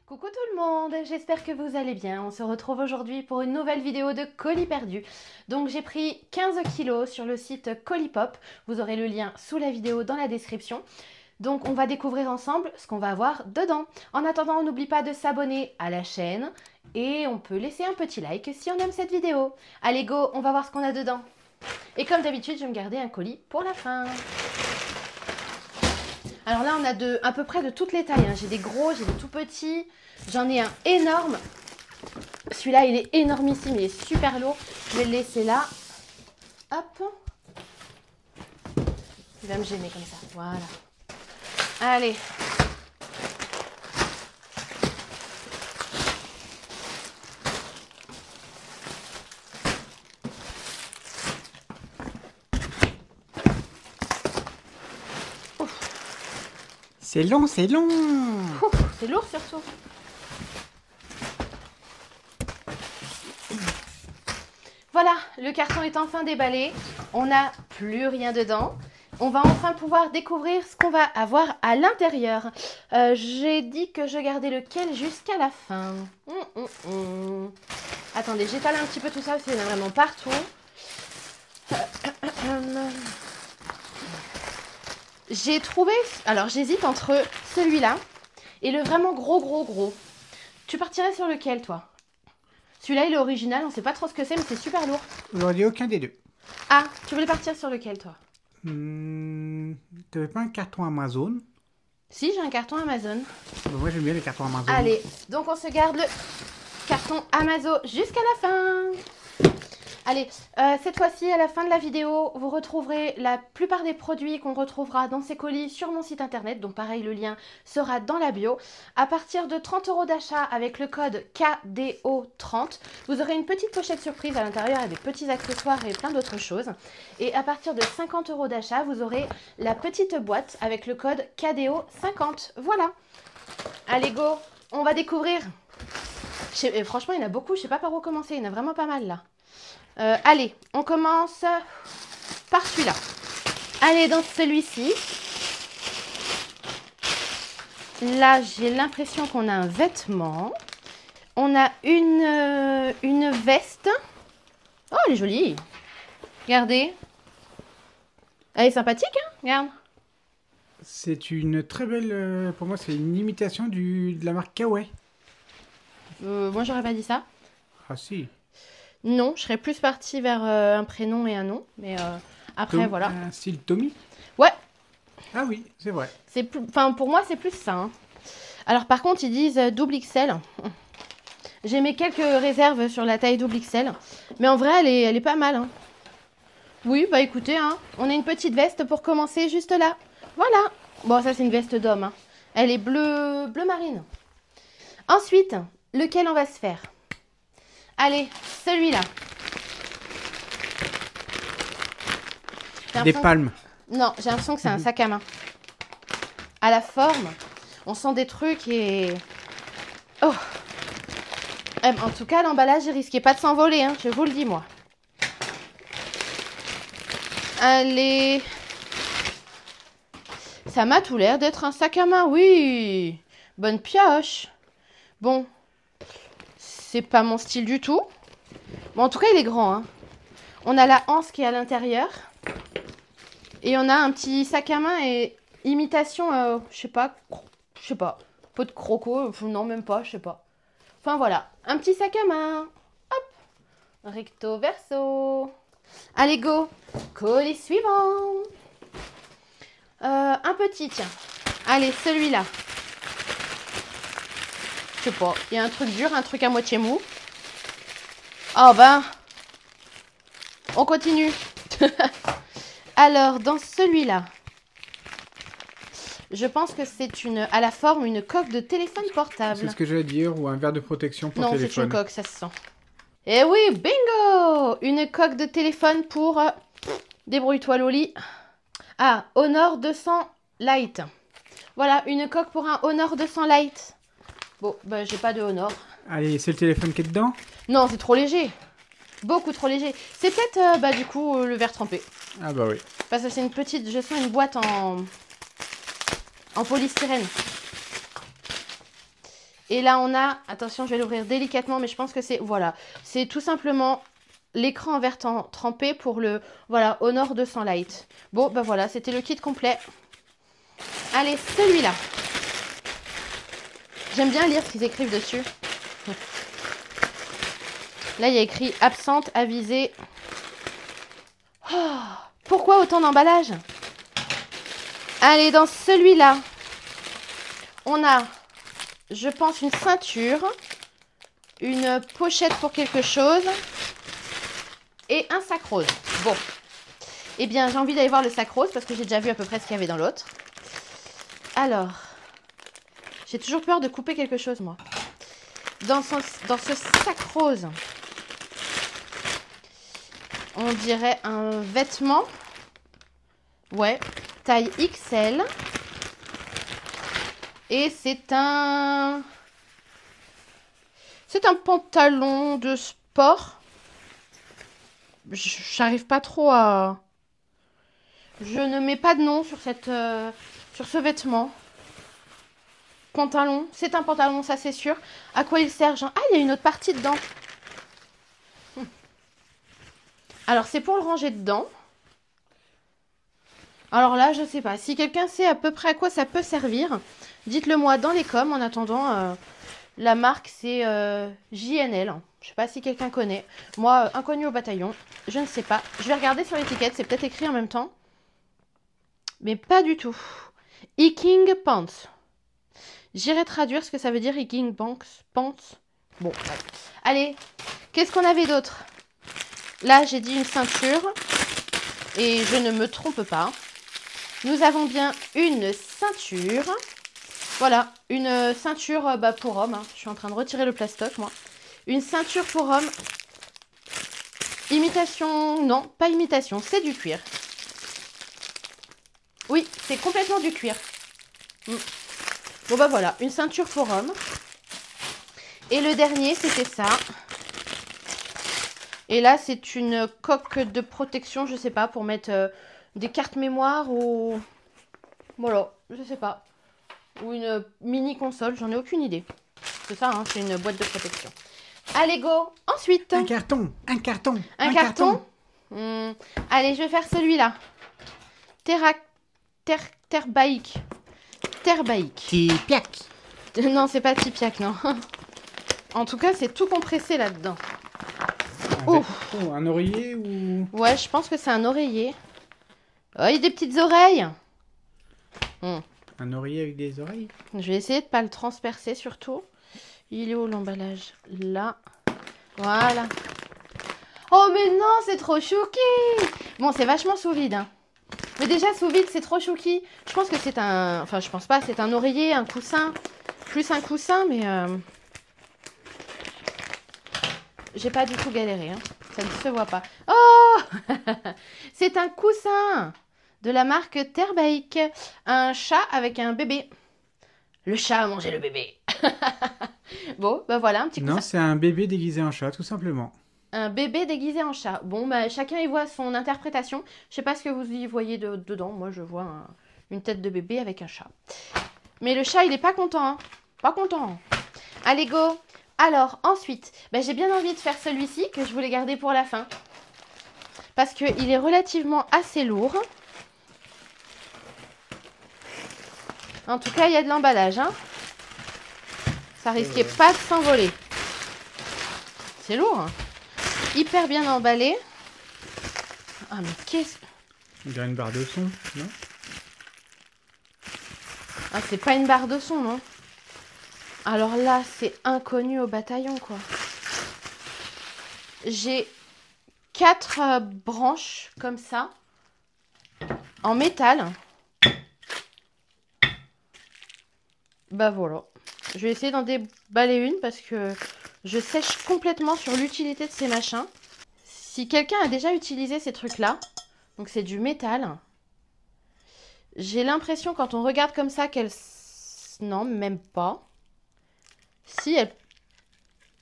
Coucou tout le monde, j'espère que vous allez bien. On se retrouve aujourd'hui pour une nouvelle vidéo de colis perdus. Donc j'ai pris 15 kilos sur le site Colipop. Vous aurez le lien sous la vidéo dans la description. Donc on va découvrir ensemble ce qu'on va avoir dedans. En attendant, on n'oublie pas de s'abonner à la chaîne et on peut laisser un petit like si on aime cette vidéo. Allez go, on va voir ce qu'on a dedans. Et comme d'habitude, je vais me garder un colis pour la fin. Alors là, on a à peu près de toutes les tailles. J'ai des gros, j'ai des tout petits. J'en ai un énorme. Celui-là, il est énormissime. Il est super lourd. Je vais le laisser là. Hop. Il va me gêner comme ça. Voilà. Allez. C'est long, c'est long. C'est lourd surtout. Voilà, le carton est enfin déballé. On n'a plus rien dedans. On va enfin pouvoir découvrir ce qu'on va avoir à l'intérieur. J'ai dit que je gardais lequel jusqu'à la fin. Attendez, j'étale un petit peu tout ça parce qu'il y en a vraiment partout. J'ai trouvé... Alors, j'hésite entre celui-là et le vraiment gros. Tu partirais sur lequel, toi? Celui-là, il est original. On ne sait pas trop ce que c'est, mais c'est super lourd. J'aurais dit aucun des deux. Ah, tu voulais partir sur lequel, toi? T'avais pas un carton Amazon? Si, j'ai un carton Amazon. Moi, j'aime bien les cartons Amazon. Allez, donc on se garde le carton Amazon jusqu'à la fin. Allez, cette fois-ci, à la fin de la vidéo, vous retrouverez la plupart des produits qu'on retrouvera dans ces colis sur mon site internet. Donc pareil, le lien sera dans la bio. À partir de 30 € d'achat avec le code KDO30, vous aurez une petite pochette surprise à l'intérieur avec des petits accessoires et plein d'autres choses. Et à partir de 50 € d'achat, vous aurez la petite boîte avec le code KDO50. Voilà. Allez, go, on va découvrir. Franchement, il y en a beaucoup. Je ne sais pas par où commencer. Il y en a vraiment pas mal là. Allez, on commence par celui-là. Allez, dans celui-ci. Là, j'ai l'impression qu'on a un vêtement. On a une veste. Oh, elle est jolie. Regardez. Elle est sympathique, hein? Regarde. C'est une très belle... pour moi, c'est une imitation de la marque Kawaii. Moi, j'aurais pas dit ça. Ah si. Non, je serais plus partie vers un prénom et un nom. Mais après, voilà. Un style Tommy? Ouais. Ah oui, c'est vrai. Enfin, pour moi, c'est plus ça. Hein. Alors, par contre, ils disent double XL. J'ai mis quelques réserves sur la taille double XL. Mais en vrai, elle est pas mal. Hein. Oui, bah écoutez, hein, on a une petite veste pour commencer juste là. Voilà. Bon, ça, c'est une veste d'homme. Hein. Elle est bleu marine. Ensuite, lequel on va se faire? Allez, celui-là. Des palmes. Non, j'ai l'impression que c'est un sac à main. À la forme, on sent des trucs et... Oh. En tout cas, l'emballage, il risquait pas de s'envoler, hein, je vous le dis, moi. Allez. Ça m'a tout l'air d'être un sac à main, oui. Bonne pioche. Bon. C'est pas mon style du tout. Bon, en tout cas, il est grand. Hein. On a la anse qui est à l'intérieur. Et on a un petit sac à main et imitation, je sais pas. Pot de croco. Non, même pas, je sais pas. Enfin, voilà. Un petit sac à main. Hop. Recto verso. Allez, go. Colis suivant. Un petit, tiens. Allez, celui-là. Je sais pas, il y a un truc dur, un truc à moitié mou. Oh ben, on continue. Alors, dans celui-là, je pense que c'est à la forme une coque de téléphone portable. C'est ce que j'allais dire, ou un verre de protection pour téléphone. Non, c'est une coque, ça se sent. Eh oui, bingo! Une coque de téléphone pour... débrouille-toi, Loli. Ah, Honor 200 Lite. Voilà, une coque pour un Honor 200 Lite. Bon, bah j'ai pas de Honor. Allez, c'est le téléphone qui est dedans? Non, c'est trop léger. Beaucoup trop léger. C'est peut-être, du coup, le verre trempé. Ah bah oui. Parce que c'est une petite... Je sens une boîte en polystyrène. Et là, on a... Attention, je vais l'ouvrir délicatement, mais je pense que c'est... Voilà. C'est tout simplement l'écran en verre trempé pour le... Voilà, Honor 200 Lite. Bon, bah voilà, c'était le kit complet. Allez, celui-là. J'aime bien lire ce qu'ils écrivent dessus. Là, il y a écrit « Absente, avisée ». Oh, pourquoi autant d'emballage? Allez, dans celui-là, on a, je pense, une ceinture, une pochette pour quelque chose et un sac rose. Bon, eh bien, j'ai envie d'aller voir le sac rose parce que j'ai déjà vu à peu près ce qu'il y avait dans l'autre. Alors, j'ai toujours peur de couper quelque chose, moi. Dans ce sac rose, on dirait un vêtement. Ouais, taille XL. Et c'est un pantalon de sport. J'arrive pas trop à... Je ne mets pas de nom sur ce vêtement. Pantalon, c'est un pantalon, ça c'est sûr. À quoi il sert, Jean? Ah, il y a une autre partie dedans. Alors, c'est pour le ranger dedans. Alors là, je sais pas. Si quelqu'un sait à peu près à quoi ça peut servir, dites-le moi dans les coms. En attendant, la marque, c'est JNL. Je sais pas si quelqu'un connaît. Moi, inconnu au bataillon, je ne sais pas. Je vais regarder sur l'étiquette, c'est peut-être écrit en même temps. Mais pas du tout. Hiking Pants. J'irai traduire ce que ça veut dire Hiking Pants. Bon, ouais. Allez, qu'est-ce qu'on avait d'autre? Là, j'ai dit une ceinture. Et je ne me trompe pas. Nous avons bien une ceinture. Voilà, une ceinture pour homme. Hein. Je suis en train de retirer le plastoc, moi. Une ceinture pour homme. Imitation... Non, pas imitation, c'est du cuir. Oui, c'est complètement du cuir. Bon, bah voilà, une ceinture pour homme. Et le dernier, c'était ça. Et là, c'est une coque de protection, je sais pas, pour mettre des cartes mémoire ou... Voilà, je sais pas. Ou une mini console, j'en ai aucune idée. C'est ça, hein, c'est une boîte de protection. Allez, go. Ensuite. Un carton, un carton. Un carton. Allez, je vais faire celui-là. Terbaïque. Tipiac. Non, c'est pas Tipiac, non. En tout cas, c'est tout compressé là-dedans. Un oreiller ou... Ouais, je pense que c'est un oreiller. Oh, il y a des petites oreilles. Un oreiller avec des oreilles. Je vais essayer de pas le transpercer surtout. Il est où l'emballage? Là. Voilà. Oh mais non, c'est trop chouki. Bon, c'est vachement sous vide. Hein. Mais déjà, sous vide, c'est trop chouki. Je pense que c'est un... Enfin, je pense pas. C'est un oreiller, un coussin. Plus un coussin, mais... J'ai pas du tout galéré. Hein. Ça ne se voit pas. Oh. C'est un coussin de la marque Terbaïque. Un chat avec un bébé. Le chat a mangé le bébé. Bon, bah voilà, un petit coussin. Non, c'est un bébé déguisé en chat, tout simplement. Un bébé déguisé en chat. Bon, bah chacun y voit son interprétation. Je sais pas ce que vous y voyez dedans. Moi, je vois une tête de bébé avec un chat. Mais le chat, il est pas content. Hein. Pas content. Allez, go. Alors, ensuite, bah, j'ai bien envie de faire celui-ci que je voulais garder pour la fin. Parce qu'il est relativement assez lourd. En tout cas, il y a de l'emballage. Hein. Ça risquait pas de s'envoler. C'est lourd. Hein. Hyper bien emballé. Ah, mais qu'est-ce... On dirait une barre de son, non? Ah, c'est pas une barre de son, non? Alors là, c'est inconnu au bataillon, quoi. J'ai 4 branches comme ça, en métal. Bah voilà. Je vais essayer d'en déballer une parce que je sèche complètement sur l'utilité de ces machins. Si quelqu'un a déjà utilisé ces trucs-là, donc c'est du métal, j'ai l'impression quand on regarde comme ça qu'elle... Non, même pas. Si elle...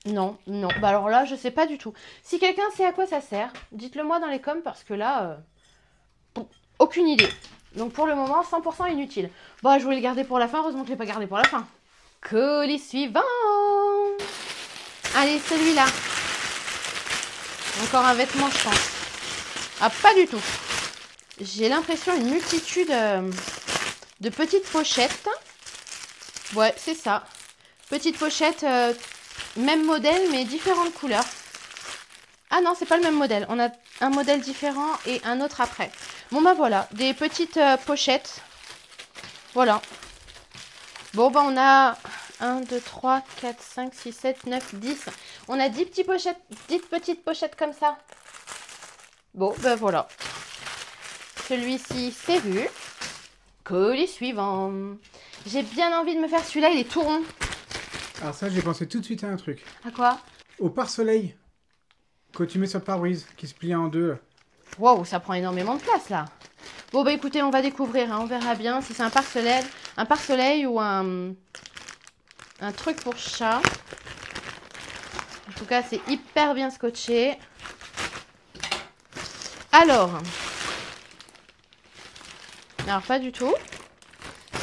Non, non. Bah alors là, je sais pas du tout. Si quelqu'un sait à quoi ça sert, dites-le moi dans les coms parce que là, aucune idée. Donc pour le moment, 100% inutile. Bon, je voulais le garder pour la fin. Heureusement que je l'ai pas gardé pour la fin. Colis suivant. Allez, celui-là. Encore un vêtement, je pense. Ah, pas du tout. J'ai l'impression une multitude de petites pochettes. Ouais, c'est ça. Petites pochettes, même modèle, mais différentes couleurs. Ah non, c'est pas le même modèle. On a un modèle différent et un autre après. Bon, bah voilà, des petites pochettes. Voilà. Bon, bah on a 1, 2, 3, 4, 5, 6, 7, 9, 10. On a 10 petites pochettes comme ça. Bon, ben voilà. Celui-ci, c'est vu. Colis suivant. J'ai bien envie de me faire celui-là, il est tout rond. Alors ça, j'ai pensé tout de suite à un truc. À quoi? Au pare-soleil, que tu mets sur le pare-brise, qui se plie en deux. Wow, ça prend énormément de place là. Bon, bah écoutez, on va découvrir, hein. On verra bien si c'est un pare-soleil ou un truc pour chat. En tout cas, c'est hyper bien scotché. Alors, pas du tout.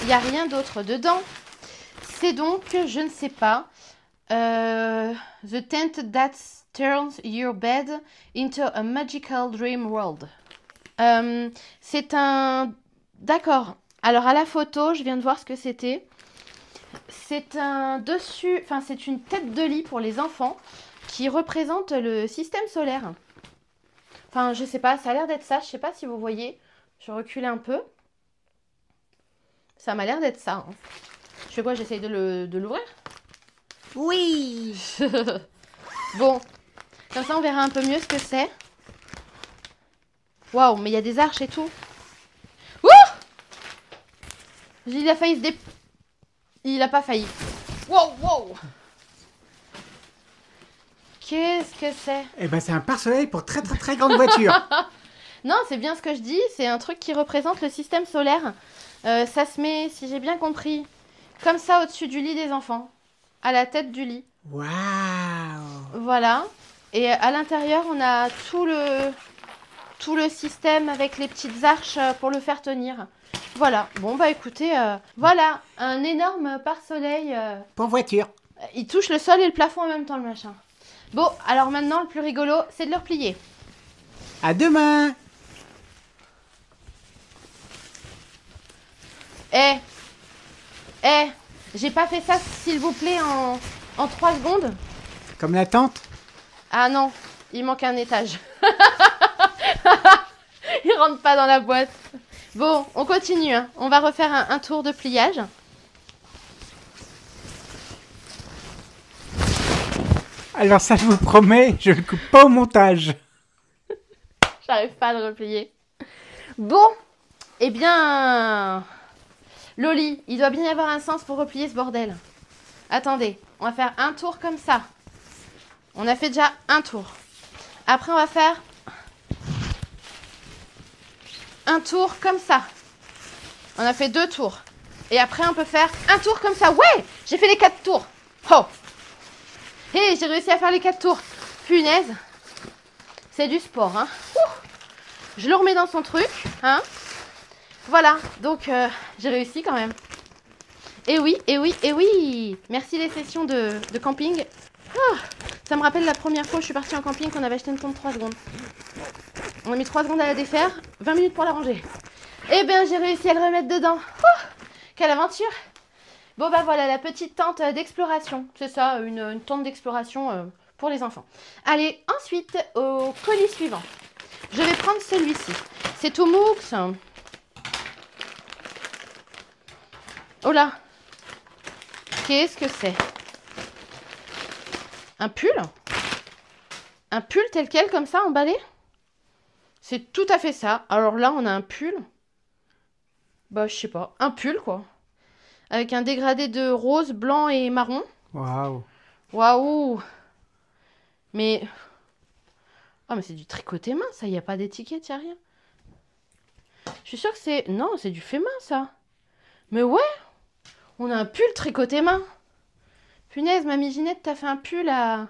Il n'y a rien d'autre dedans. C'est donc, je ne sais pas, The tent that turns your bed into a magical dream world. C'est un... D'accord. Alors, à la photo, je viens de voir ce que c'était. C'est un dessus... Enfin, c'est une tête de lit pour les enfants qui représente le système solaire. Enfin, je sais pas, ça a l'air d'être ça. Je sais pas si vous voyez. Je recule un peu. Ça m'a l'air d'être ça. Hein. Je fais quoi? J'essaye de l'ouvrir? Oui. Bon. Comme ça, on verra un peu mieux ce que c'est. Waouh, mais il y a des arches et tout. Ouh! Il a failli se dé... Il a pas failli. Wow, wow. Qu'est-ce que c'est? Eh ben, c'est un pare-soleil pour très très très grande voiture. Non, c'est bien ce que je dis. C'est un truc qui représente le système solaire. Ça se met, si j'ai bien compris, comme ça au-dessus du lit des enfants. À la tête du lit. Waouh. Voilà. Et à l'intérieur, on a tout le système avec les petites arches pour le faire tenir. Voilà. Bon, bah écoutez, voilà. Un énorme pare-soleil. Pour voiture. Il touche le sol et le plafond en même temps, le machin. Bon, alors maintenant, le plus rigolo, c'est de le replier. À demain. J'ai pas fait ça, s'il vous plaît, en 3 secondes. Comme la tante. Ah non, il manque un étage. Il rentre pas dans la boîte. Bon, on continue. Hein. On va refaire un tour de pliage. Alors ça, je vous promets, je ne coupe pas au montage. J'arrive pas à le replier. Bon, eh bien... Loli, il doit bien y avoir un sens pour replier ce bordel. Attendez, on va faire un tour comme ça. On a fait déjà un tour. Après, on va faire un tour comme ça. On a fait 2 tours. Et après, on peut faire un tour comme ça. Ouais, j'ai fait les 4 tours. Oh. Hé, j'ai réussi à faire les 4 tours. Punaise. C'est du sport, hein. Je le remets dans son truc, hein. Voilà, donc j'ai réussi quand même. Et oui, et oui, et oui. Merci les sessions de camping. Ah, ça me rappelle la première fois où je suis partie en camping qu'on avait acheté une pompe 3 secondes. On a mis 3 secondes à la défaire, 20 minutes pour la ranger. Eh bien, j'ai réussi à le remettre dedans. Quelle aventure! Bon, bah voilà, la petite tente d'exploration. C'est ça, une tente d'exploration pour les enfants. Allez, ensuite, au colis suivant. Je vais prendre celui-ci. C'est tout mou. Oh là! Qu'est-ce que c'est? Un pull? Un pull tel quel, comme ça, emballé? C'est tout à fait ça. Alors là, on a un pull. Bah, je sais pas. Un pull, quoi. Avec un dégradé de rose, blanc et marron. Waouh. Waouh! Mais... Ah, mais c'est du tricoté main, ça. Il n'y a pas d'étiquette, il n'y a rien. Je suis sûre que c'est... Non, c'est du fait main, ça. Mais ouais! On a un pull tricoté main. Punaise, mamie Ginette, t'as fait un pull à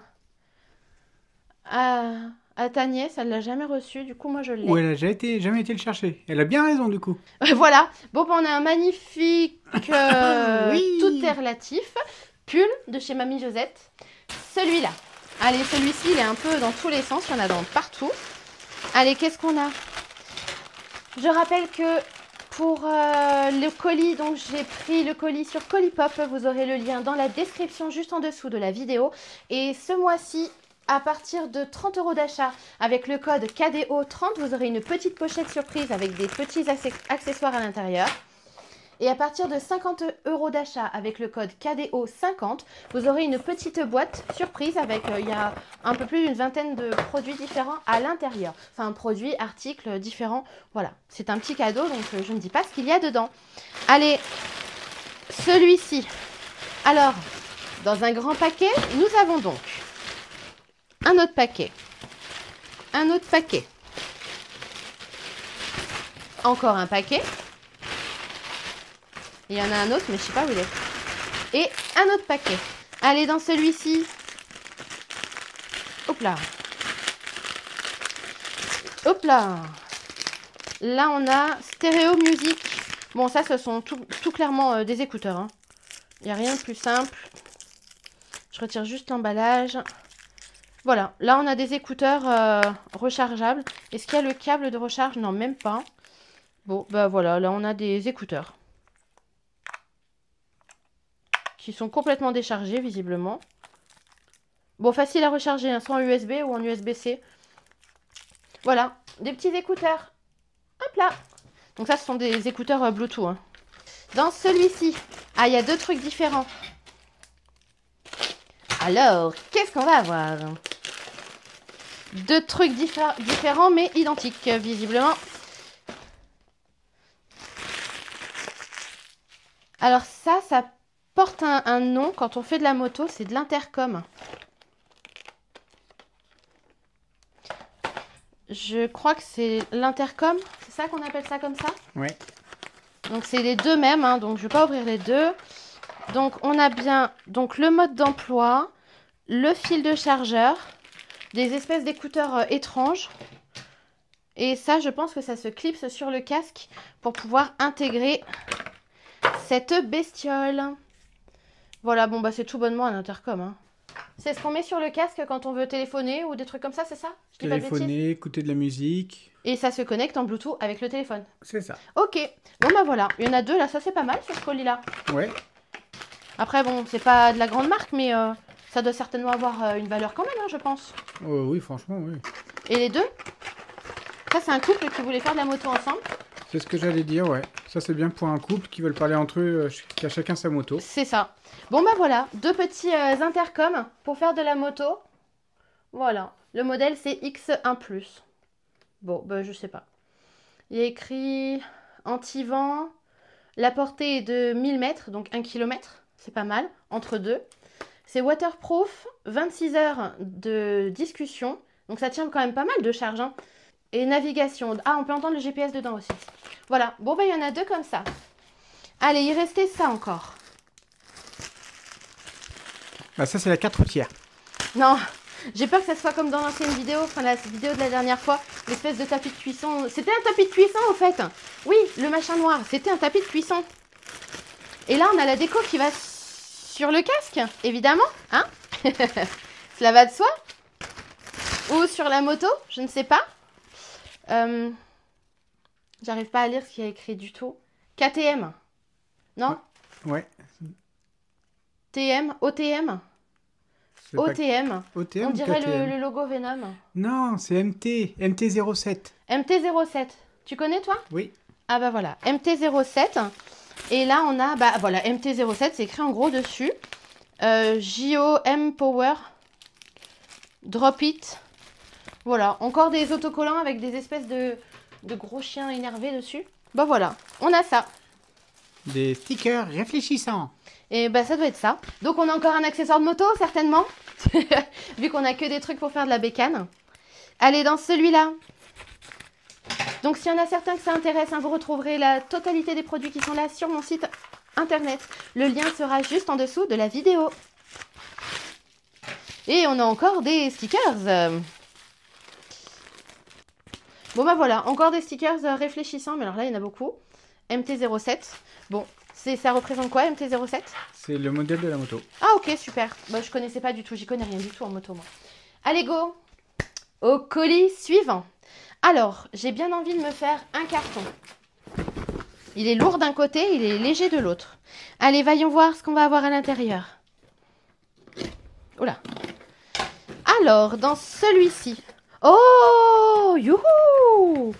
à ta nièce, elle l'a jamais reçu, du coup moi je l'ai. Ou elle a jamais été le chercher. Elle a bien raison du coup. Voilà, bon bah, on a un magnifique, Oui. tout est relatif, pull de chez Mamie Josette. Celui-là, allez celui-ci il est un peu dans tous les sens, il y en a dans partout. Allez, qu'est-ce qu'on a? Je rappelle que pour le colis, donc j'ai pris le colis sur Colipop, vous aurez le lien dans la description juste en dessous de la vidéo. Et ce mois-ci, à partir de 30 € d'achat, avec le code KDO30, vous aurez une petite pochette surprise avec des petits accessoires à l'intérieur. Et à partir de 50 € d'achat avec le code KDO50, vous aurez une petite boîte surprise avec, il y a un peu plus d'une vingtaine de produits différents à l'intérieur. Enfin, produits, articles différents. Voilà, c'est un petit cadeau, donc je ne dis pas ce qu'il y a dedans. Allez, celui-ci. Alors, dans un grand paquet, nous avons donc un autre paquet. Un autre paquet. Encore un paquet. Il y en a un autre, mais je ne sais pas où il est. Et un autre paquet. Allez, dans celui-ci. Hop là. Hop là. Là, on a Stereo Music. Bon, ça, ce sont tout clairement des écouteurs. Hein. Il n'y a rien de plus simple. Je retire juste l'emballage. Voilà. Là, on a des écouteurs rechargeables. Est-ce qu'il y a le câble de recharge? Non, même pas. Bon, bah voilà. Là, on a des écouteurs. Qui sont complètement déchargés visiblement. Bon, facile à recharger, hein, soit en USB ou en USB-C. Voilà, des petits écouteurs. Hop là. Donc ça, ce sont des écouteurs Bluetooth. Hein. Dans celui-ci, il y a deux trucs différents. Alors, qu'est-ce qu'on va avoir? Deux trucs différents mais identiques, visiblement. Alors ça porte un nom quand on fait de la moto, c'est de l'intercom. Je crois que c'est l'intercom, c'est ça qu'on appelle ça comme ça? Ouais. Donc c'est les deux mêmes, hein, donc je ne vais pas ouvrir les deux. Donc on a bien donc, le mode d'emploi, le fil de chargeur, des espèces d'écouteurs étranges. Et ça, je pense que ça se clipse sur le casque pour pouvoir intégrer cette bestiole. Voilà, bon bah c'est tout bonnement un intercom. Hein. C'est ce qu'on met sur le casque quand on veut téléphoner ou des trucs comme ça, c'est ça? Je dis téléphoner, écouter de la musique. Et ça se connecte en Bluetooth avec le téléphone. C'est ça. Ok, bon bah voilà, il y en a deux là, ça c'est pas mal sur ce colis là. Ouais. Après bon, c'est pas de la grande marque, mais ça doit certainement avoir une valeur quand même, hein, je pense. Oui, franchement, oui. Et les deux? Ça c'est un couple qui voulait faire de la moto ensemble. C'est ce que j'allais dire, ouais. Ça, c'est bien pour un couple qui veulent parler entre eux, qui a chacun sa moto. C'est ça. Bon, bah voilà, deux petits intercoms pour faire de la moto. Voilà. Le modèle, c'est X1+. Bon, bah je sais pas. Il y a écrit anti-vent. La portée est de 1000 mètres, donc 1 km. C'est pas mal, entre deux. C'est waterproof, 26 heures de discussion. Donc ça tient quand même pas mal de charge, hein. Et navigation. Ah, on peut entendre le GPS dedans aussi. Voilà. Bon, ben, il y en a deux comme ça. Allez, il restait ça encore. Bah, ça, c'est la 4 tiers. Non, j'ai peur que ça soit comme dans l'ancienne vidéo, enfin la vidéo de la dernière fois, l'espèce de tapis de cuisson. C'était un tapis de cuisson, au fait. Oui, le machin noir, c'était un tapis de cuisson. Et là, on a la déco qui va sur le casque, évidemment. Hein. Cela va de soi. Ou sur la moto, je ne sais pas. J'arrive pas à lire ce qu'il y a écrit du tout. KTM. Non? Ouais. TM, OTM. OTM. OTM. On dirait KTM. le logo Venom. Non, c'est MT07. MT07. Tu connais toi? Oui. Ah bah voilà, MT07. Et là on a, bah voilà, MT07, c'est écrit en gros dessus. JOM Power. Drop It. Voilà, encore des autocollants avec des espèces de gros chiens énervés dessus. Bah voilà, on a ça. Des stickers réfléchissants. Et bah ça doit être ça. Donc on a encore un accessoire de moto, certainement. Vu qu'on a que des trucs pour faire de la bécane. Allez, dans celui-là. Donc s'il y en a certains que ça intéresse, hein, vous retrouverez la totalité des produits qui sont là sur mon site internet. Le lien sera juste en dessous de la vidéo. Et on a encore des stickers. Bon bah voilà, encore des stickers réfléchissants, mais alors là il y en a beaucoup. MT-07. Bon, ça représente quoi MT-07? C'est le modèle de la moto. Ah ok, super. Bah je connaissais pas du tout, j'y connais rien du tout en moto moi. Allez go! Au colis suivant. Alors, j'ai bien envie de me faire un carton. Il est lourd d'un côté, il est léger de l'autre. Allez, voyons voir ce qu'on va avoir à l'intérieur. Oula. Alors, dans celui-ci. Oh, youhou!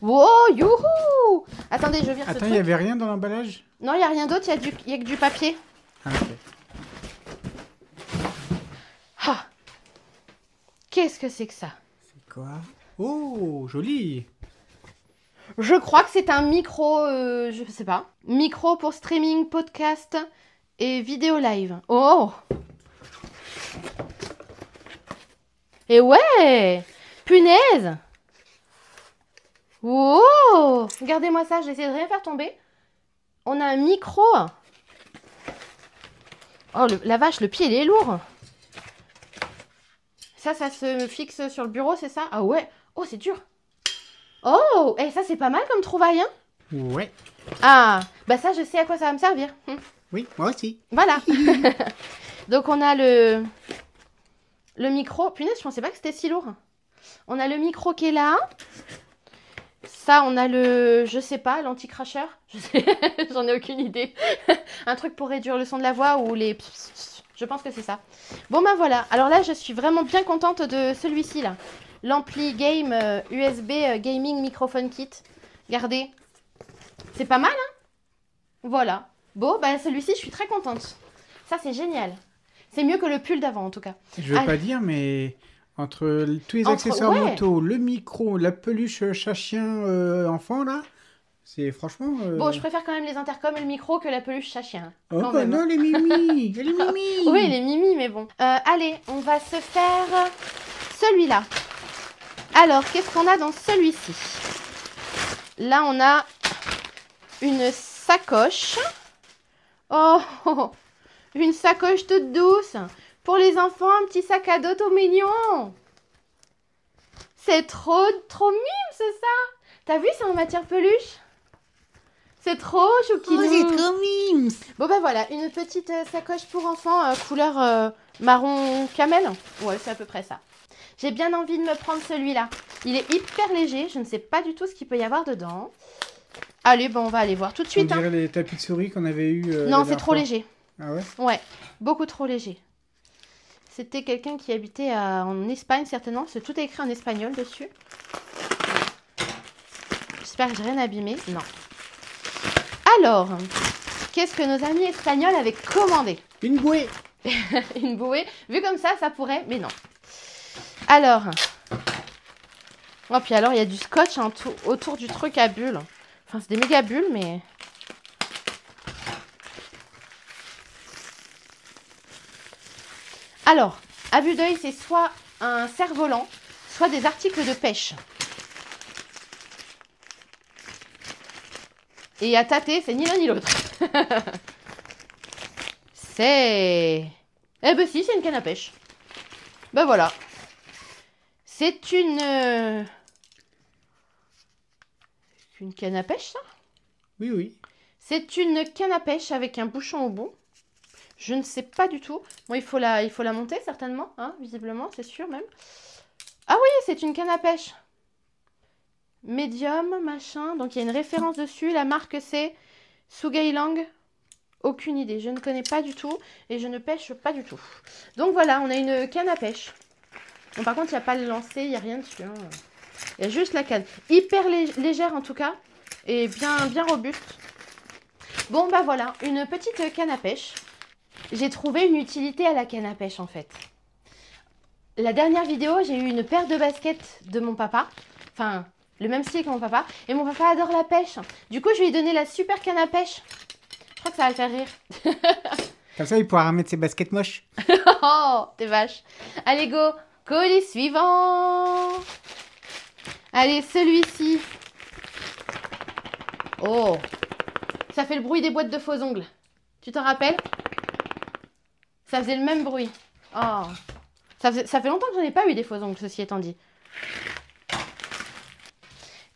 Wow, youhou! Attendez, je vire ce Attends, truc. il n'y avait rien dans l'emballage? Non, il n'y a rien d'autre, il y a que du papier. Ah, ok. Ah! Qu'est-ce que c'est que ça? C'est quoi? Oh, joli! Je crois que c'est un micro, je sais pas. Micro pour streaming, podcast et vidéo live. Oh! Et ouais! Punaise! Wow! Regardez-moi ça, j'essaie de rien faire tomber. On a un micro. Oh, la vache, le pied, il est lourd. Ça se fixe sur le bureau, c'est ça? Ah ouais. Oh, c'est dur. Oh, et ça, c'est pas mal comme trouvaille, hein? Ouais. Ah, bah ça, je sais à quoi ça va me servir. Oui, moi aussi. Voilà. Donc, on a le micro. Punaise, je pensais pas que c'était si lourd. On a le micro qui est là. Ça, on a le, je sais pas, l'anti-cracheur. J'en ai aucune idée. Un truc pour réduire le son de la voix ou les... Je pense que c'est ça. Bon, ben voilà. Alors là, je suis vraiment bien contente de celui-ci, là. L'ampli Game USB Gaming Microphone Kit. Regardez. C'est pas mal, hein? Voilà. Bon, ben celui-ci, je suis très contente. Ça, c'est génial. C'est mieux que le pull d'avant, en tout cas. Je veux pas dire, mais entre tous les accessoires moto, le micro, la peluche chat-chien enfant, là, c'est franchement... Bon, je préfère quand même les intercoms et le micro que la peluche chat-chien. Oh bah non, les mimi. Les mimi. Oui, les mimi, mais bon. Allez, on va se faire celui-là. Alors, qu'est-ce qu'on a dans celui-ci? Là, on a une sacoche. Oh, une sacoche toute douce. Pour les enfants, un petit sac à dos tout mignon. C'est trop mime, c'est ça. T'as vu, c'est en matière peluche. C'est trop choukinou. Oh, c'est trop mime. Bon, ben voilà, une petite sacoche pour enfants couleur marron camel. Ouais, c'est à peu près ça. J'ai bien envie de me prendre celui-là. Il est hyper léger. Je ne sais pas du tout ce qu'il peut y avoir dedans. Allez, bon, on va aller voir tout de suite. On dirait les tapis de souris qu'on avait eu. Non, c'est trop léger. Ah ouais? Ouais, beaucoup trop léger. C'était quelqu'un qui habitait en Espagne, certainement. C'est tout est écrit en espagnol dessus. J'espère que j'ai rien abîmé. Non. Alors, qu'est-ce que nos amis espagnols avaient commandé? Une bouée. Une bouée. Vu comme ça pourrait, mais non. Alors. Oh, puis alors, il y a du scotch autour du truc à bulles. Enfin, c'est des méga bulles, mais... Alors, à vue d'œil, c'est soit un cerf-volant, soit des articles de pêche. Et à tâter, c'est ni l'un ni l'autre. C'est... Eh ben si, c'est une canne à pêche. Ben voilà. C'est une canne à pêche, ça? Oui, oui. C'est une canne à pêche avec un bouchon au bout. Je ne sais pas du tout. Bon, il faut la monter, certainement, hein, visiblement, c'est sûr même. Ah oui, c'est une canne à pêche. Médium, machin. Donc, il y a une référence dessus. La marque, c'est Sugeilang. Aucune idée. Je ne connais pas du tout. Et je ne pêche pas du tout. Donc, voilà, on a une canne à pêche. Bon, par contre, il n'y a pas le lancer. Il n'y a rien dessus. Hein. Il y a juste la canne. Hyper légère, en tout cas. Et bien robuste. Bon, bah voilà. Une petite canne à pêche. J'ai trouvé une utilité à la canne à pêche, en fait. La dernière vidéo, j'ai eu une paire de baskets de mon papa. Enfin... le même style que mon papa. Et mon papa adore la pêche. Du coup, je lui ai donné la super canne à pêche. Je crois que ça va le faire rire. Comme ça, il pourra remettre ses baskets moches. Oh, t'es vache. Allez, go. Colis suivant. Allez, celui-ci. Oh. Ça fait le bruit des boîtes de faux ongles. Tu t'en rappelles? Ça faisait le même bruit. Oh. Ça fait longtemps que j'en ai pas eu des faux ongles, ceci étant dit.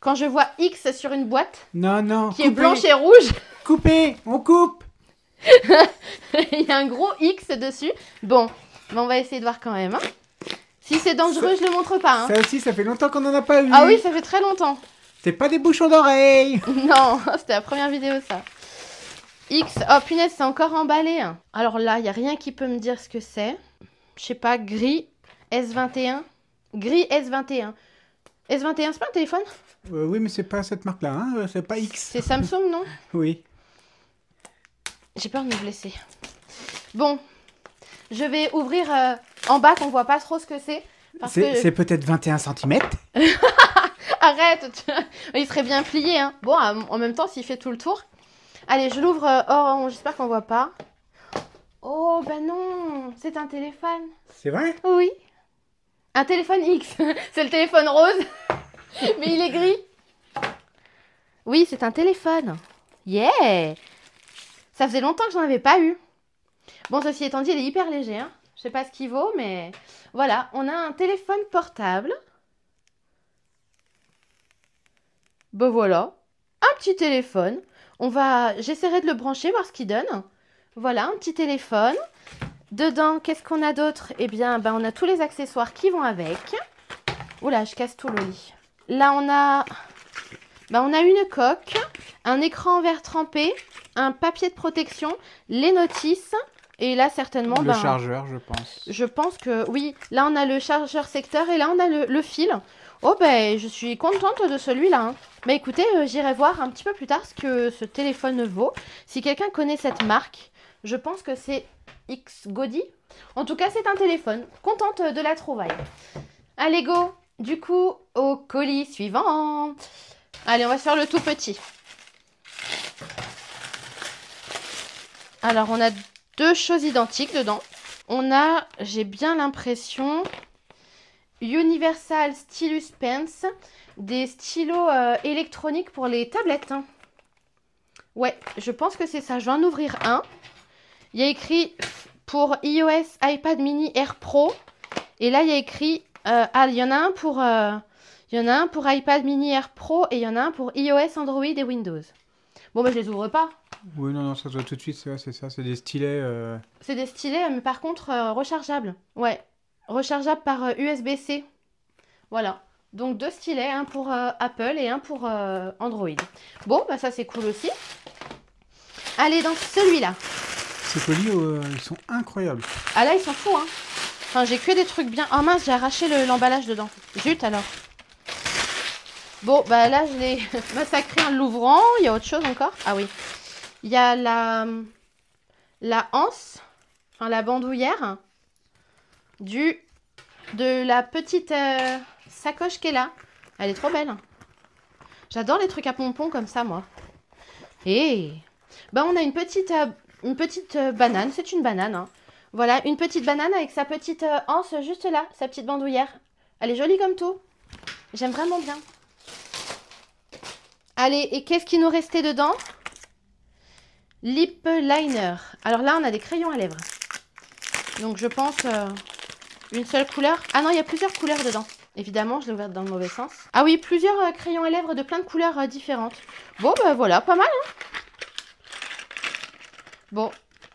quand je vois X sur une boîte. Non, non. Qui est blanche et rouge. Coupez, on coupe. Il y a un gros X dessus. Bon, on va essayer de voir quand même. Hein. Si c'est dangereux, je le montre pas. Hein. Ça aussi, ça fait longtemps qu'on en a pas eu. Ah oui, ça fait très longtemps. C'est pas des bouchons d'oreilles. Non, c'était la première vidéo ça. X, oh punaise, c'est encore emballé. Hein. Alors là, il n'y a rien qui peut me dire ce que c'est. Je sais pas, gris S21. Gris S21. S21, c'est pas un téléphone? Oui, mais c'est pas cette marque-là, hein. C'est pas X. C'est Samsung, non? Oui. J'ai peur de me blesser. Bon, je vais ouvrir en bas qu'on voit pas trop ce que c'est. C'est peut-être 21 cm. Arrête, il serait bien plié. Hein. Bon, en même temps, s'il fait tout le tour. Allez, je l'ouvre. Oh, j'espère qu'on voit pas. Oh, ben non, c'est un téléphone. C'est vrai? Oui. Un téléphone X. C'est le téléphone rose. Mais il est gris. Oui, c'est un téléphone. Yeah. Ça faisait longtemps que j'en avais pas eu. Bon, ceci étant dit, il est hyper léger. Hein. Je sais pas ce qu'il vaut, mais voilà. On a un téléphone portable. Ben voilà. Un petit téléphone. J'essaierai de le brancher, voir ce qu'il donne. Voilà, un petit téléphone. Dedans, qu'est-ce qu'on a d'autre? Eh bien, on a tous les accessoires qui vont avec. Oula, je casse tout le lit. Là, on a une coque, un écran en verre trempé, un papier de protection, les notices. Et là, certainement... Le chargeur, je pense. Je pense que oui. Là, on a le chargeur secteur et là, on a le fil. Oh, je suis contente de celui-là. Hein. Mais écoutez, j'irai voir un petit peu plus tard ce que ce téléphone vaut. Si quelqu'un connaît cette marque, je pense que c'est X-Godi. En tout cas, c'est un téléphone. Contente de la trouvaille. Allez, go. Du coup, au colis suivant. Allez, on va se faire le tout petit. Alors, on a deux choses identiques dedans. On a, j'ai bien l'impression, Universal Stylus Pens, des stylos électroniques pour les tablettes. Ouais, je pense que c'est ça. Je vais en ouvrir un. Il y a écrit pour iOS, iPad mini Air Pro. Et là, il y a écrit... il y en a un pour... il y en a un pour iPad mini Air Pro et il y en a un pour iOS, Android et Windows. Bon, je les ouvre pas. Oui, non, ça se voit tout de suite, c'est ça, c'est des stylets... C'est des stylets, mais par contre, rechargeables. Ouais, rechargeables par USB-C. Voilà. Donc, deux stylets, un pour Apple et un pour Android. Bon, ça, c'est cool aussi. Allez, dans celui-là. Ces colis, ils sont incroyables. Ah là, ils sont fous, hein. Enfin, j'ai que des trucs bien... Oh mince, j'ai arraché l'emballage dedans. Zut, alors. Bon, là, je l'ai massacré en l'ouvrant. Il y a autre chose encore. Ah oui. Il y a la anse, enfin la bandoulière, de la petite sacoche qui est là. Elle est trop belle. J'adore les trucs à pompons comme ça, moi. Et on a une petite banane. C'est une banane, hein. Voilà, une petite banane avec sa petite anse juste là, sa petite bandoulière. Elle est jolie comme tout. J'aime vraiment bien. Allez, et qu'est-ce qui nous restait dedans? Lip liner. Alors là, on a des crayons à lèvres. Donc je pense une seule couleur. Ah non, il y a plusieurs couleurs dedans. Évidemment, je l'ai ouverte dans le mauvais sens. Ah oui, plusieurs crayons à lèvres de plein de couleurs différentes. Bon, voilà, pas mal. Hein. Bon,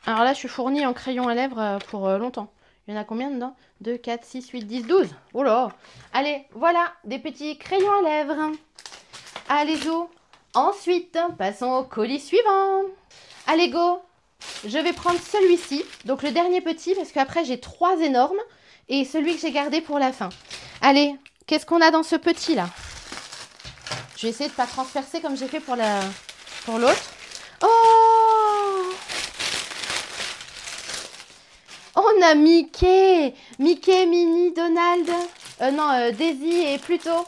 alors là, je suis fournie en crayons à lèvres pour longtemps. Il y en a combien dedans? 2, 4, 6, 8, 10, 12. Oh là. Allez, voilà, des petits crayons à lèvres. Allez, zo. Ensuite, passons au colis suivant. Allez, go. Je vais prendre celui-ci, donc le dernier petit, parce qu'après, j'ai 3 énormes. Et celui que j'ai gardé pour la fin. Allez, qu'est-ce qu'on a dans ce petit-là? Je vais essayer de ne pas transpercer comme j'ai fait pour l'autre. Oh! On a Mickey! Mickey, Minnie, Donald. Daisy et Pluto.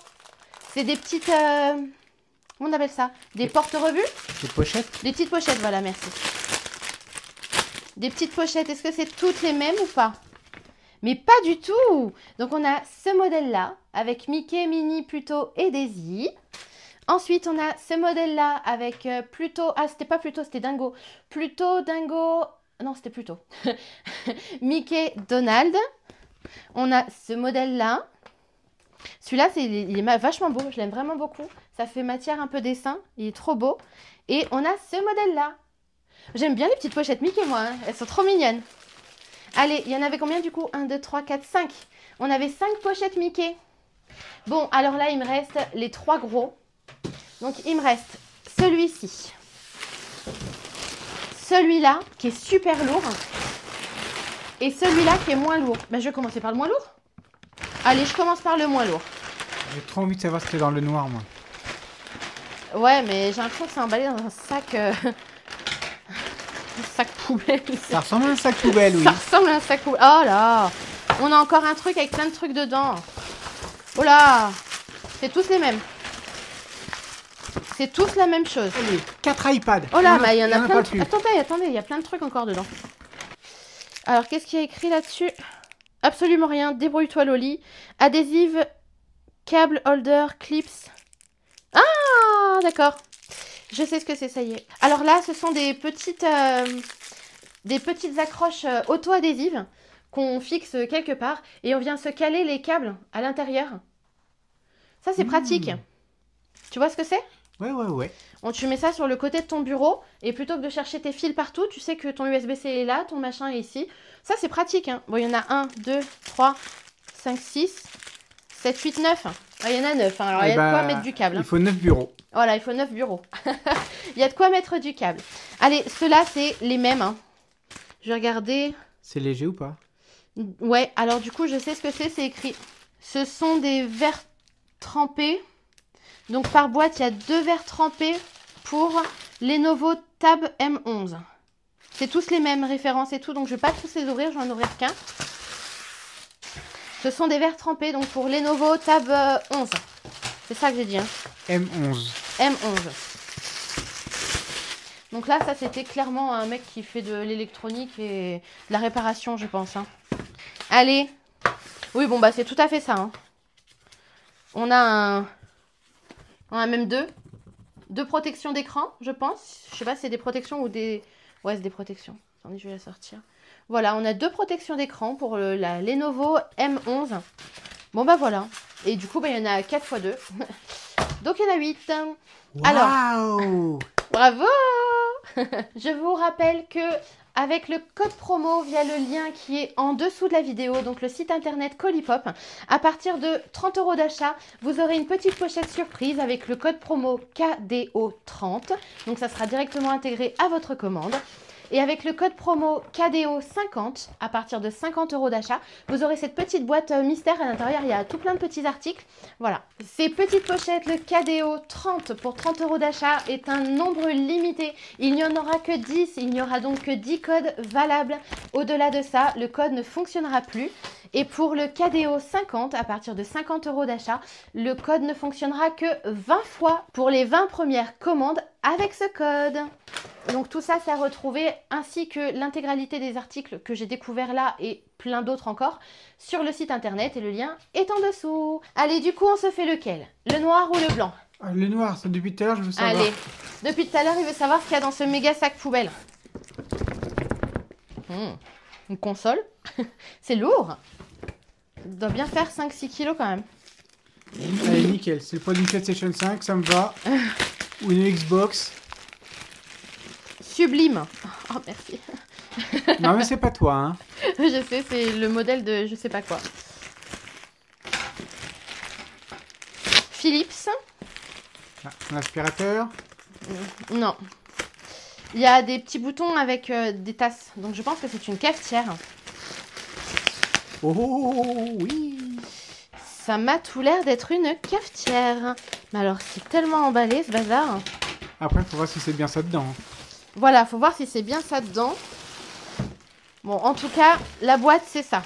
C'est des petites... comment on appelle ça? Des porte-revues? Des pochettes? Des petites pochettes, voilà, merci. Des petites pochettes. Est-ce que c'est toutes les mêmes ou pas? Mais pas du tout! Donc, on a ce modèle-là, avec Mickey, Minnie, Pluto et Daisy. Ensuite, on a ce modèle-là, avec Pluto... Ah, c'était pas Pluto, c'était Dingo. Pluto, Dingo... Non, c'était Pluto. Mickey, Donald. On a ce modèle-là. Celui-là, il est vachement beau. Je l'aime vraiment beaucoup. Ça fait matière un peu dessin. Il est trop beau. Et on a ce modèle-là. J'aime bien les petites pochettes Mickey, moi. Hein. Elles sont trop mignonnes. Allez, il y en avait combien du coup? 1, 2, 3, 4, 5. On avait 5 pochettes Mickey. Bon, alors là, il me reste les 3 gros. Donc, il me reste celui-ci. Celui-là, qui est super lourd. Et celui-là, qui est moins lourd. Ben, je vais commencer par le moins lourd. Allez, je commence par le moins lourd. J'ai trop envie de savoir ce qu'il y a dans le noir, moi. Ouais, mais j'ai l'impression que c'est emballé dans un sac... un sac poubelle. Ça ressemble à un sac poubelle, oui. Ça ressemble à un sac poubelle. Oh là! On a encore un truc avec plein de trucs dedans. Oh là! C'est tous les mêmes. C'est tous la même chose. Allez, 4 iPads. Oh là, il y en a plein de trucs. Attendez, il y a plein de trucs encore dedans. Alors, qu'est-ce qu'il y a écrit là-dessus? Absolument rien. Débrouille-toi, Loli. Adhésive, câble, holder, clips. Ah, d'accord. Je sais ce que c'est, ça y est. Alors là, ce sont des petites accroches auto-adhésives qu'on fixe quelque part et on vient se caler les câbles à l'intérieur. Ça, c'est pratique. Tu vois ce que c'est? Ouais. Tu mets ça sur le côté de ton bureau et plutôt que de chercher tes fils partout, tu sais que ton USB-C est là, ton machin est ici. Ça, c'est pratique. Hein. Bon, il y en a 1, 2, 3, 5, 6, 7, 8, 9. Il y en a 9. Hein. Alors, il y a de quoi mettre du câble. Il faut 9 bureaux. Voilà, il faut 9 bureaux. Il y a de quoi mettre du câble. Allez, ceux-là, c'est les mêmes. Hein. Je vais regarder. C'est léger ou pas? Ouais, alors du coup, je sais ce que c'est. C'est écrit. Ce sont des verres trempés. Donc, par boîte, il y a 2 verres trempés pour Lenovo Tab M11. C'est tous les mêmes références et tout. Donc, je ne vais pas tous les ouvrir. Je vais en ouvrir qu'un. Ce sont des verres trempés. Donc, pour Lenovo Tab 11. C'est ça que j'ai dit. Hein. M11. M11. Donc là, ça, c'était clairement un mec qui fait de l'électronique et de la réparation, je pense. Hein. Allez. Oui, bon, bah, c'est tout à fait ça. Hein. On a même deux protections d'écran, je pense. Je sais pas si c'est des protections ou des... Ouais, c'est des protections. Attendez, je vais la sortir. Voilà, on a 2 protections d'écran pour la Lenovo M11. Bon, bah voilà. Et du coup, bah, il y en a 4 x 2. Donc, il y en a 8. Wow. Alors, bravo. Je vous rappelle que avec le code promo via le lien qui est en dessous de la vidéo, donc le site internet Colipop, à partir de 30 € d'achat, vous aurez une petite pochette surprise avec le code promo KDO30. Donc ça sera directement intégré à votre commande. Et avec le code promo KDO50, à partir de 50 € d'achat, vous aurez cette petite boîte mystère. À l'intérieur, il y a tout plein de petits articles. Voilà. Ces petites pochettes, le KDO30 pour 30 € d'achat est un nombre limité. Il n'y en aura que 10. Il n'y aura donc que 10 codes valables. Au-delà de ça, le code ne fonctionnera plus. Et pour le KDO50, à partir de 50 € d'achat, le code ne fonctionnera que 20 fois pour les 20 premières commandes avec ce code. Donc tout ça, c'est à retrouver, ainsi que l'intégralité des articles que j'ai découverts là et plein d'autres encore sur le site internet et le lien est en dessous. Allez, du coup, on se fait lequel? Le noir ou le blanc? Le noir, c'est depuis tout à l'heure, je veux savoir. Allez, depuis tout à l'heure, il veut savoir ce qu'il y a dans ce méga sac poubelle. Une console. C'est lourd. Il doit bien faire 5-6 kilos quand même. Allez, nickel. C'est le poids d'une PlayStation 5, ça me va. Ou une Xbox. Sublime. Oh, merci. Non, mais c'est pas toi, hein. Je sais, c'est le modèle de je sais pas quoi. Philips. Ah, un aspirateur. Non. Il y a des petits boutons avec des tasses. Donc je pense que c'est une cafetière. Oh oui. Ça m'a tout l'air d'être une cafetière. Mais alors c'est tellement emballé ce bazar. Après, il faut voir si c'est bien ça dedans. Voilà, faut voir si c'est bien ça dedans. Bon, en tout cas, la boîte, c'est ça.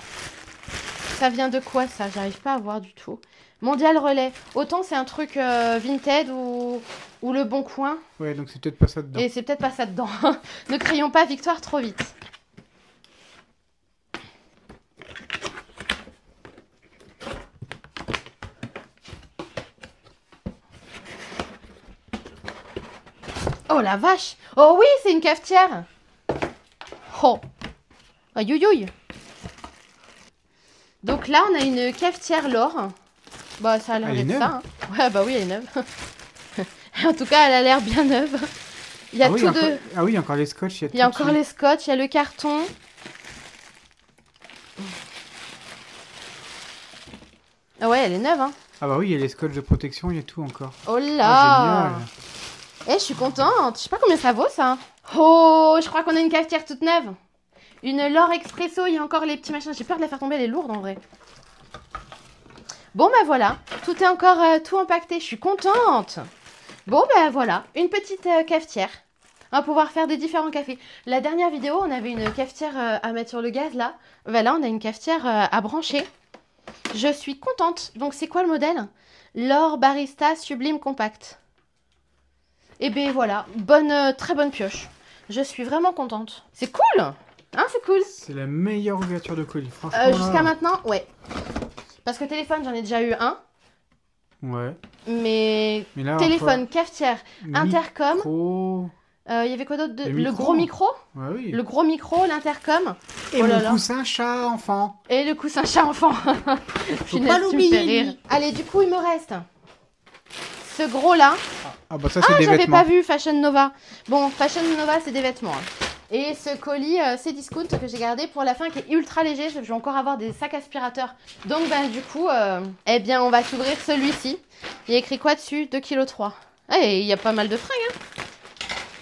Ça vient de quoi, ça? J'arrive pas à voir du tout. Mondial Relais. Autant c'est un truc Vinted ou Le Bon Coin. Ouais, donc c'est peut-être pas ça dedans. Et c'est peut-être pas ça dedans. Ne crions pas victoire trop vite. Oh la vache! Oh oui, c'est une cafetière! Oh! Aïe aïe aïe! Donc là, on a une cafetière L'Or. Bah, ça a l'air Elle est d'être neuve? ça. Hein. Ouais, bah oui, elle est neuve. En tout cas, elle a l'air bien neuve. Il y a Ah oui, tout encore... de... Ah oui, encore les scotch. Il y a encore les scotch, il y a le carton. Ah ouais, elle est neuve, hein. Ah bah oui, il y a les scotch de protection, il y a tout encore. Oh là! Ah, génial. Eh, je suis contente. Je sais pas combien ça vaut, ça. Oh, je crois qu'on a une cafetière toute neuve. Une L'Or Expresso, il y a encore les petits machins. J'ai peur de la faire tomber, elle est lourde en vrai. Bon, bah voilà. Tout est encore tout empaqueté. Je suis contente. Bon, bah voilà. Une petite cafetière. On va pouvoir faire des différents cafés. La dernière vidéo, on avait une cafetière à mettre sur le gaz, là. Bah là, on a une cafetière à brancher. Je suis contente. Donc, c'est quoi le modèle? L'Or Barista Sublime Compact. Et ben voilà. Très bonne pioche. Je suis vraiment contente. C'est cool! Hein, c'est cool. C'est la meilleure ouverture de colis, franchement. Jusqu'à maintenant, ouais. Parce que téléphone, j'en ai déjà eu un. Ouais. Mais là, téléphone, cafetière, intercom. Il y avait quoi d'autre? Le gros micro. Ouais, oui. Le gros micro, l'intercom. Et le coussin chat enfant. Et le coussin chat enfant. Faut pas l'oublier. Allez, du coup, il me reste ce gros là. Ah bah ça, c'est des j'avais vêtements. pas vu Fashion Nova. Bon, Fashion Nova, c'est des vêtements. Hein. Et ce colis, c'est Discount que j'ai gardé pour la fin, qui est ultra léger. Je vais encore avoir des sacs aspirateurs. Donc, bah, du coup, eh bien, on va s'ouvrir celui-ci. Il y a écrit quoi dessus? 2,3 kg. Et il y a pas mal de fringues. Hein.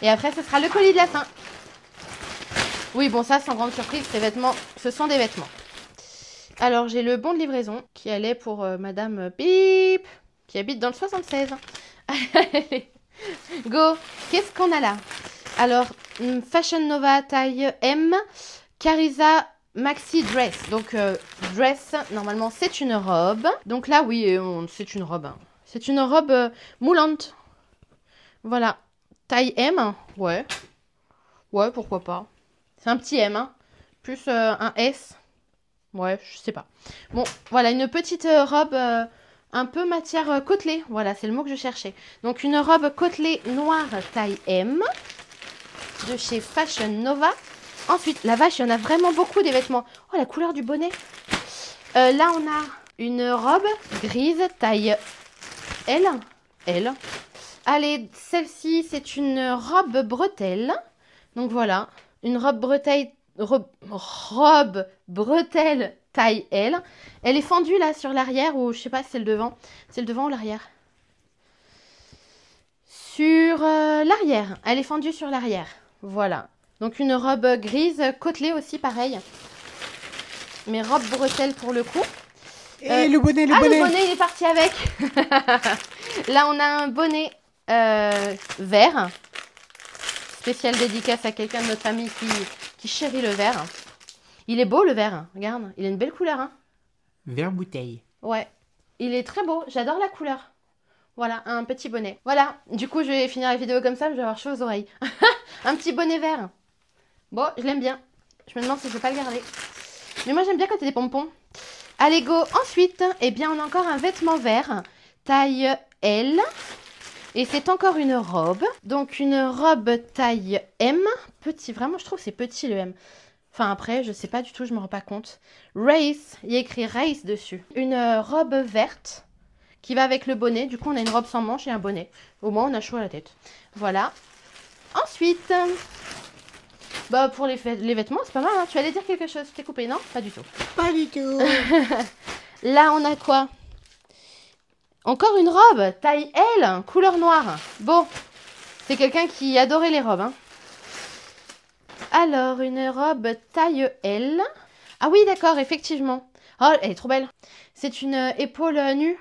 Et après, ce sera le colis de la fin. Oui, bon, ça, sans grande surprise, ces vêtements, ce sont des vêtements. Alors, j'ai le bon de livraison qui allait pour Madame Bip, qui habite dans le 76. Go. Qu'est-ce qu'on a là? Alors, Fashion Nova taille M, Carisa Maxi Dress. Donc, dress, normalement, c'est une robe. Donc là, oui, c'est une robe. Hein. C'est une robe moulante. Voilà. Taille M, ouais. Ouais, pourquoi pas. C'est un petit M, hein. Plus un S. Ouais, je sais pas. Bon, voilà, une petite robe un peu matière côtelée. Voilà, c'est le mot que je cherchais. Donc, une robe côtelée noire taille M. De chez Fashion Nova. Ensuite, la vache, il y en a vraiment beaucoup des vêtements. Oh, la couleur du bonnet. Là, on a une robe grise, taille L. L. Allez, celle-ci, c'est une robe bretelle. Donc, voilà. Une robe bretelle, robe bretelle taille L. Elle est fendue, là, sur l'arrière, ou je sais pas si c'est le devant. C'est le devant ou l'arrière? Sur l'arrière. Elle est fendue sur l'arrière. Voilà. Donc une robe grise, côtelée aussi, pareil. Mais robe bretelle pour le coup. Et le bonnet, le bonnet, il est parti avec. Là, on a un bonnet vert. Spécial dédicace à quelqu'un de notre famille qui chérit le vert. Il est beau, le vert. Regarde, il a une belle couleur. Hein. Vert bouteille. Ouais. Il est très beau. J'adore la couleur. Voilà, un petit bonnet. Voilà, du coup, je vais finir la vidéo comme ça, je vais avoir chaud aux oreilles. Un petit bonnet vert. Bon, je l'aime bien. Je me demande si je vais pas le garder. Mais moi, j'aime bien quand il y a des pompons. Allez, go. Ensuite, eh bien, on a encore un vêtement vert, taille L. Et c'est encore une robe. Donc, une robe taille M. Petit, vraiment, je trouve que c'est petit le M. Enfin, après, je sais pas du tout, je me rends pas compte. Race, il y a écrit Race dessus. Une robe verte. Qui va avec le bonnet. Du coup, on a une robe sans manches et un bonnet. Au moins, on a chaud à la tête. Voilà. Ensuite, bah pour les vêtements, c'est pas mal. Hein. Tu allais dire quelque chose? Je t'ai coupé, non? Pas du tout. Pas du tout. Là, on a quoi? Encore une robe. Taille L, couleur noire. Bon, c'est quelqu'un qui adorait les robes. Hein. Alors, une robe taille L. Ah oui, d'accord, effectivement. Oh, elle est trop belle. C'est une épaule nue.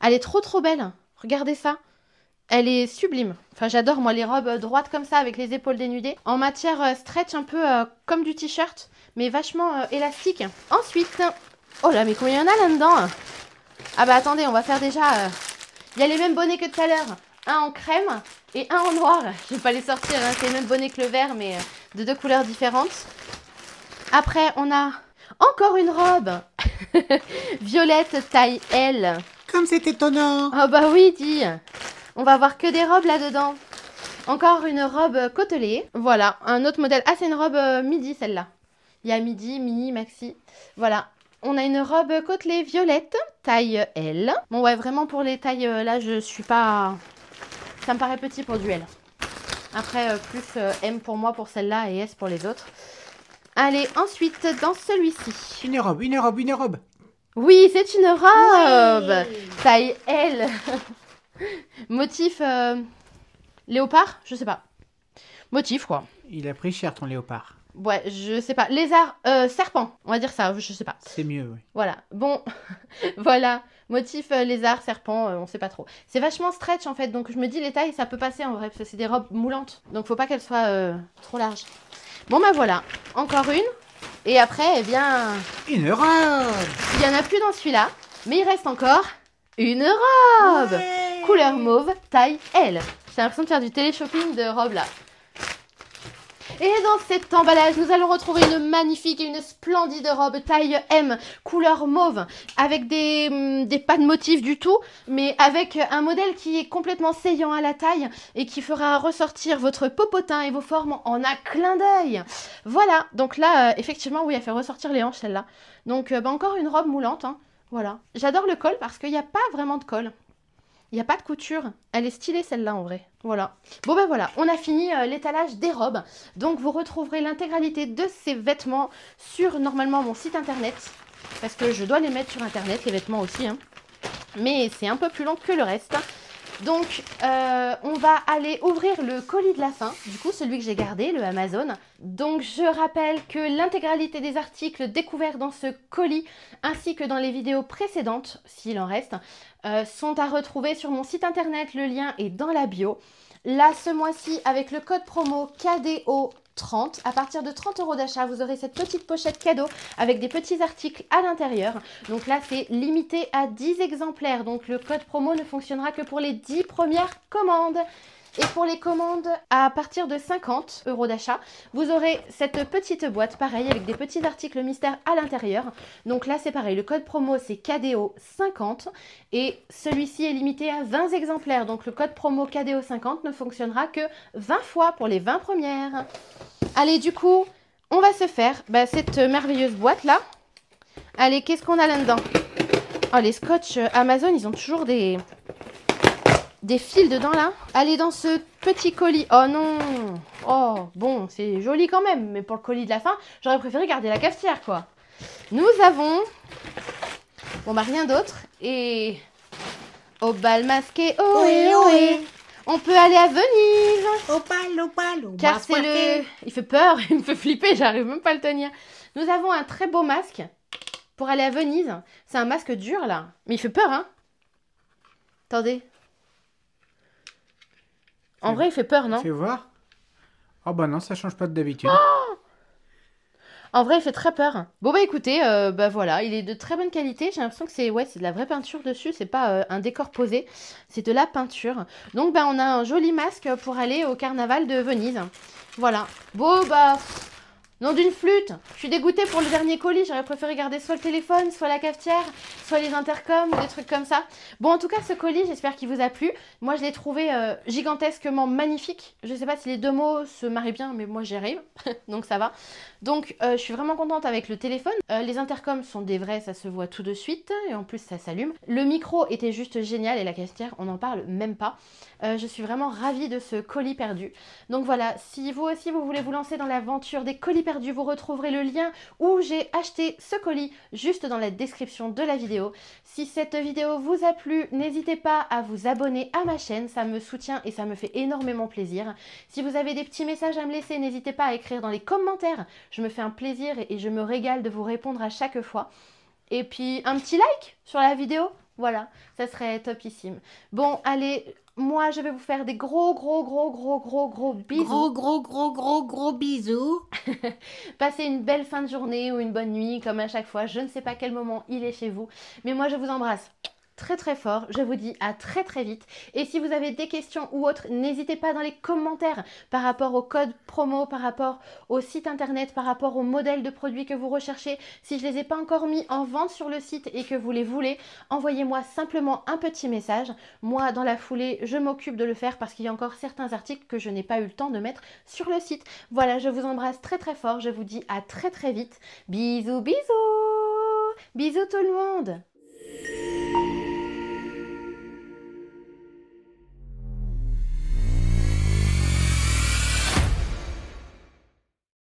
Elle est trop belle. Regardez ça. Elle est sublime. Enfin, j'adore, moi, les robes droites comme ça, avec les épaules dénudées. En matière stretch, un peu comme du t-shirt, mais vachement élastique. Ensuite, oh là, mais combien il y en a là-dedans? Ah bah attendez, on va faire déjà... Il y a les mêmes bonnets que tout à l'heure. Un en crème et un en noir. Je vais pas les sortir, hein. C'est les mêmes bonnets que le vert, mais de deux couleurs différentes. Après, on a encore une robe. Violette taille L. Comme c'est étonnant. Ah bah oui, dis. On va avoir que des robes là-dedans. Encore une robe côtelée. Voilà, un autre modèle. Ah, c'est une robe midi, celle-là. Il y a midi, mini, maxi. Voilà. On a une robe côtelée violette, taille L. Bon ouais, vraiment pour les tailles, là, je suis pas... Ça me paraît petit pour du L. Après, plus M pour moi pour celle-là et S pour les autres. Allez, ensuite, dans celui-ci. Une robe, une robe, une robe. Oui, c'est une robe. Ouais. Taille L. Motif léopard, je sais pas. Motif, quoi. Il a pris cher ton léopard. Ouais, je sais pas. Lézard, serpent, on va dire ça, je sais pas. C'est mieux, oui. Voilà, bon, voilà. Motif lézard, serpent, on sait pas trop. C'est vachement stretch en fait, donc je me dis les tailles, ça peut passer en vrai, parce que c'est des robes moulantes. Donc faut pas qu'elles soient trop larges. Bon bah voilà, encore une. Et après, eh bien, Une robe. il y en a plus dans celui-là, mais il reste encore une robe. Ouais. Couleur mauve, taille L. J'ai l'impression de faire du télé-shopping de robes là. Et dans cet emballage, nous allons retrouver une magnifique et une splendide robe taille M, couleur mauve, avec des pas de motifs du tout, mais avec un modèle qui est complètement saillant à la taille et qui fera ressortir votre popotin et vos formes en un clin d'œil. Voilà, donc là, effectivement, oui, elle fait ressortir les hanches celle-là. Donc encore une robe moulante, hein. Voilà. J'adore le col parce qu'il n'y a pas vraiment de col. Il n'y a pas de couture. Elle est stylée celle-là en vrai. Voilà. Bon ben voilà, on a fini l'étalage des robes. Donc vous retrouverez l'intégralité de ces vêtements sur normalement mon site internet. Parce que je dois les mettre sur internet, les vêtements aussi. Hein. Mais c'est un peu plus long que le reste. Donc on va aller ouvrir le colis de la fin. Du coup celui que j'ai gardé, le Amazon. Donc je rappelle que l'intégralité des articles découverts dans ce colis ainsi que dans les vidéos précédentes, s'il en reste, sont à retrouver sur mon site internet. Le lien est dans la bio. Là, ce mois-ci, avec le code promo KDO30, à partir de 30 € d'achat, vous aurez cette petite pochette cadeau avec des petits articles à l'intérieur. Donc là, c'est limité à 10 exemplaires. Donc le code promo ne fonctionnera que pour les 10 premières commandes. Et pour les commandes à partir de 50 € d'achat, vous aurez cette petite boîte, pareil, avec des petits articles mystères à l'intérieur. Donc là, c'est pareil, le code promo, c'est KDO50 et celui-ci est limité à 20 exemplaires. Donc le code promo KDO50 ne fonctionnera que 20 fois pour les 20 premières. Allez, du coup, on va se faire cette merveilleuse boîte-là. Allez, qu'est-ce qu'on a là-dedans? Oh, les scotch Amazon, ils ont toujours des fils dedans là. Allez, dans ce petit colis. Oh non. Oh, bon, c'est joli quand même. Mais pour le colis de la fin, j'aurais préféré garder la cafetière, quoi. Nous avons... Bon, bah rien d'autre. Et... Au bal masqué, ohé, ohé. On peut aller à Venise. Au bal, Car c'est le... Il fait peur, il me fait flipper, j'arrive même pas à le tenir. Nous avons un très beau masque pour aller à Venise. C'est un masque dur, là. Mais il fait peur, hein. Attendez. En vrai, il fait peur, non? Fais voir. Oh bah non, ça change pas d'habitude. En vrai, il fait très peur. Bon bah écoutez, voilà, il est de très bonne qualité. J'ai l'impression que c'est de la vraie peinture dessus. C'est pas un décor posé, c'est de la peinture. Donc on a un joli masque pour aller au carnaval de Venise. Voilà. Bon bah... Nom d'une flûte. Je suis dégoûtée pour le dernier colis. J'aurais préféré garder soit le téléphone, soit la cafetière, soit les intercoms ou des trucs comme ça. Bon, en tout cas, ce colis, j'espère qu'il vous a plu. Moi, je l'ai trouvé gigantesquement magnifique. Je sais pas si les deux mots se marient bien, mais moi, j'y arrive. Donc, ça va. Donc, je suis vraiment contente avec le téléphone. Les intercoms sont des vrais, ça se voit tout de suite. Et en plus, ça s'allume. Le micro était juste génial et la cafetière, on n'en parle même pas. Je suis vraiment ravie de ce colis perdu. Donc voilà, si vous aussi vous voulez vous lancer dans l'aventure des colis perdus, vous retrouverez le lien où j'ai acheté ce colis juste dans la description de la vidéo. Si cette vidéo vous a plu, n'hésitez pas à vous abonner à ma chaîne, ça me soutient et ça me fait énormément plaisir. Si vous avez des petits messages à me laisser, n'hésitez pas à écrire dans les commentaires. Je me fais un plaisir et je me régale de vous répondre à chaque fois. Et puis un petit like sur la vidéo, voilà, ça serait topissime. Bon, allez, moi je vais vous faire des gros bisous. Gros bisous. Passez une belle fin de journée ou une bonne nuit, comme à chaque fois. Je ne sais pas quel moment il est chez vous, mais moi je vous embrasse très fort. Je vous dis à très vite. Et si vous avez des questions ou autres, n'hésitez pas dans les commentaires par rapport au code promo, par rapport au site internet, par rapport au modèle de produit que vous recherchez. Si je ne les ai pas encore mis en vente sur le site et que vous les voulez, envoyez-moi simplement un petit message. Moi, dans la foulée, je m'occupe de le faire parce qu'il y a encore certains articles que je n'ai pas eu le temps de mettre sur le site. Voilà, je vous embrasse très fort. Je vous dis à très vite. Bisous. Bisous tout le monde.